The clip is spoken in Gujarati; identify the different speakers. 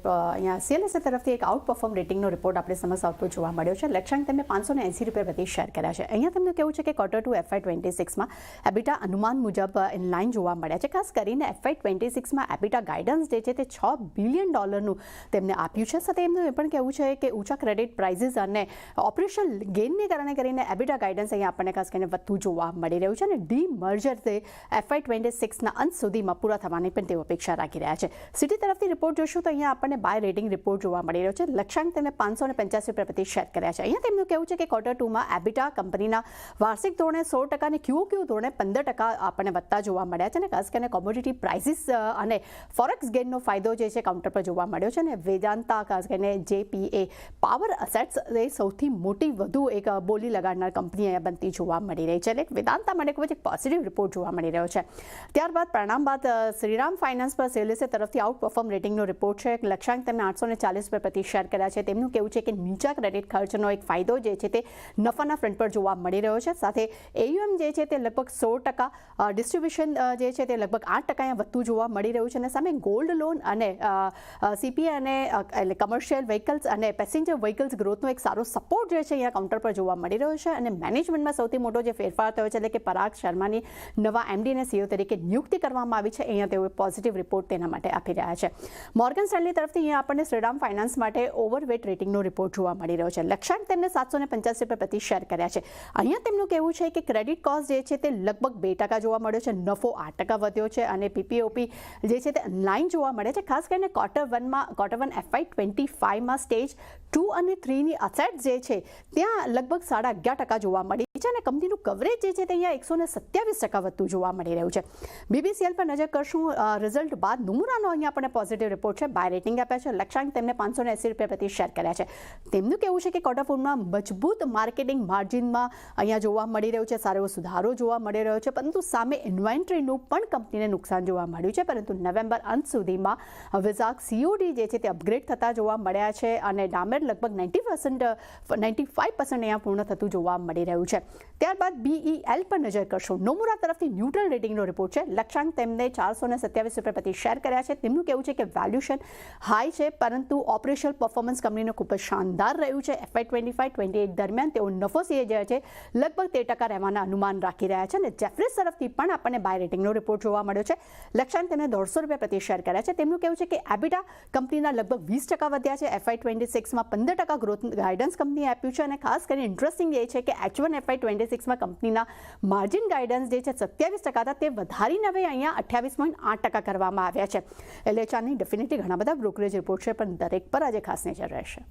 Speaker 1: અહીંયા CLSA તરફથી એક આઉટ પરફોર્મ રેટિંગનો રિપોર્ટ આપણે સમક્ષ આવતો જોવા મળ્યો છે. લક્ષ્યાંક તેમને ₹580 પ્રતિ શેર કર્યા છે. અહીંયા તેમનું કહેવું છે કે Q2 FY26માં એબિટા અનુમાન મુજબ ઇનલાઇન જોવા મળ્યા છે. ખાસ કરીને FY26માં એબિટા ગાઈડન્સ જે છે તે $6 બિલિયન તેમને આપ્યું છે. સાથે એમનું એ પણ કહેવું છે કે ઊંચા ક્રેડિટ પ્રાઇઝીસ અને ઓપરેશનલ ગેઇનને કારણે કરીને એબિટા ગાઈડન્સ અહીંયા આપણને ખાસ કરીને વધુ જોવા મળી રહ્યું છે અને ડીમર્જર તે FY26ના અંત સુધીમાં પૂરા થવાની પણ તેઓ અપેક્ષા રાખી રહ્યા છે. સિટી તરફથી રિપોર્ટ જોશું તો અહીંયા આપણને બાય રેટિંગ રિપોર્ટ જોવા મળી રહ્યો છે. લક્ષ્યાંક તેમને ₹585 પ્રતિ શેર કર્યા છે. અહીંયા તેમનું કહેવું છે કે Q2માં એબિટા કંપનીના વાર્ષિક ધોરણે 16% અને QOQ ધોરણે 15% આપણને વધતા જોવા મળ્યા છે અને ખાસ કરીને કોમોડિટી પ્રાઇસીસ અને ફોરેક્સ ગેઇનનો ફાયદો જે છે કાઉન્ટર પર જોવા મળ્યો છે અને વેદાંતા ખાસ કરીને JPA પાવર અસેટ્સ એ સૌથી મોટી વધુ એક બોલી લગાડનાર કંપની અહીંયા બનતી જોવા મળી રહી છે. એટલે વેદાંતા માટે ખૂબ જ એક પોઝિટિવ રિપોર્ટ જોવા મળી રહ્યો છે. ત્યારબાદ પરિણામ બાદ શ્રીરામ ફાઇનાન્સ પર CLSA તરફથી આઉટ પરફોર્મ રેટિંગનો રિપોર્ટ છે. લક્ષ્યાંક તેમને ₹840 પ્રતિ શેર કર્યા છે. તેમનું કહેવું છે કે નીચા ક્રેડિટ ખર્ચનો એક ફાયદો જે છે તે નફાના ફ્રન્ટ પર જોવા મળી રહ્યો છે. સાથે AUM જે છે તે લગભગ 16%, ડિસ્ટ્રીબ્યુશન જે છે તે લગભગ 8% અહીંયા વધતું જોવા મળી રહ્યું છે અને સામે ગોલ્ડ લોન અને CPA અને એટલે કમર્શિયલ વ્હીકલ્સ અને પેસેન્જર વ્હીકલ્સ ગ્રોથનો એક સારો સપોર્ટ જે છે અહીંયા કાઉન્ટર પર જોવા મળી રહ્યો છે અને મેનેજમેન્ટમાં સૌથી મોટો જે ફેરફાર થયો છે એટલે કે પરાગ શર્માની નવા MD અને CEO તરીકે નિયુક્તિ કરવામાં આવી છે. અહીંયા તેઓ પોઝિટિવ રિપોર્ટ તેના માટે આપી રહ્યા છે. મોર્ગન સ્ટેનલી તરફથી અહીંયા આપણને શ્રીરામ ફાઇનાન્સ માટે ઓવરવેટ રેટિંગનો રિપોર્ટ જોવા મળી રહ્યો છે. લક્ષ્યાંક તેમને ₹785 પ્રતિ શેર કર્યા છે. અહીંયા તેમનું કહેવું છે કે ક્રેડિટ કોસ્ટ જે છે તે લગભગ 2% જોવા મળ્યો છે. નફો 8% વધ્યો છે અને PPOP જે છે તે લાઇન જોવા મળે છે. ખાસ કરીને Q1 FY25માં સ્ટેજ 2 અને 3ની અસેટ જે છે ત્યાં લગભગ 11.5% જોવા મળી છે અને કંપનીનું કવરેજ જે છે તે અહીંયા 127% વધતું જોવા મળી રહ્યું છે. BBCL પર નજર કરશું. રિઝલ્ટ બાદ નુમુરાનો અહીંયા આપણને પોઝિટિવ રિપોર્ટ છે. બાય રેટિંગ આપ્યા છે. લક્ષ્યાંક તેમને ₹580 પ્રતિ શેર કર્યા છે. તેમનું કહેવું છે કે Q4માં મજબૂત માર્કેટિંગ માર્જિનમાં અહીંયા જોવા મળી રહ્યું છે. સારો એવો સુધારો જોવા મળી રહ્યો છે પરંતુ સામે ઇન્વેન્ટરીનું પણ કંપનીને નુકસાન જોવા મળ્યું છે. પરંતુ નવેમ્બર અંત સુધીમાં વિઝાક COD જે છે તે અપગ્રેડ થતા જોવા મળ્યા છે અને ડામેર લગભગ 95% અહીંયા પૂર્ણ થતું જોવા મળી રહ્યું છે. ત્યારબાદ BEL પર નજર કરશો. નોમુરા તરફથી ન્યુટ્રલ રેટિંગનો રિપોર્ટ છે. લક્ષ્યાંક તેમને ₹427 પ્રતિ શેર કર્યા છે. તેમનું કહેવું છે કે વેલ્યુએશન હાઈ છે પરંતુ ઓપરેશનલ પરફોર્મન્સ કંપનીનું ખૂબ જ શાનદાર રહ્યું છે. FY25-28 દરમિયાન તેઓ નફો જે છે લગભગ 13% રહેવાના અનુમાન રાખી રહ્યા છે અને જેફરીઝ તરફથી પણ આપણને બાય રેટિંગનો રિપોર્ટ જોવા મળ્યો છે. લક્ષ્યાંક તેમને ₹150 પ્રતિ શેર કર્યા છે. તેમનું કહેવું છે કે એબિટા કંપનીના લગભગ 20% વધ્યા છે. FY26માં 15% ગ્રોથ ગાઈડન્સ કંપનીએ આપ્યું છે અને ખાસ કરીને ઇન્ટરેસ્ટિંગ એ છે કે H1 FY26માં કંપનીના માર્જિન ગાઈડન્સ જે છે 27% હતા તે વધારીને હવે અહીંયા 28.8% કરવામાં આવ્યા છે. એટલે ચાની ડેફિનેટલી ઘણા બધા બ્રોકરેજ રિપોર્ટ છે પણ દરેક પર આજે ખાસ નજર રહેશે.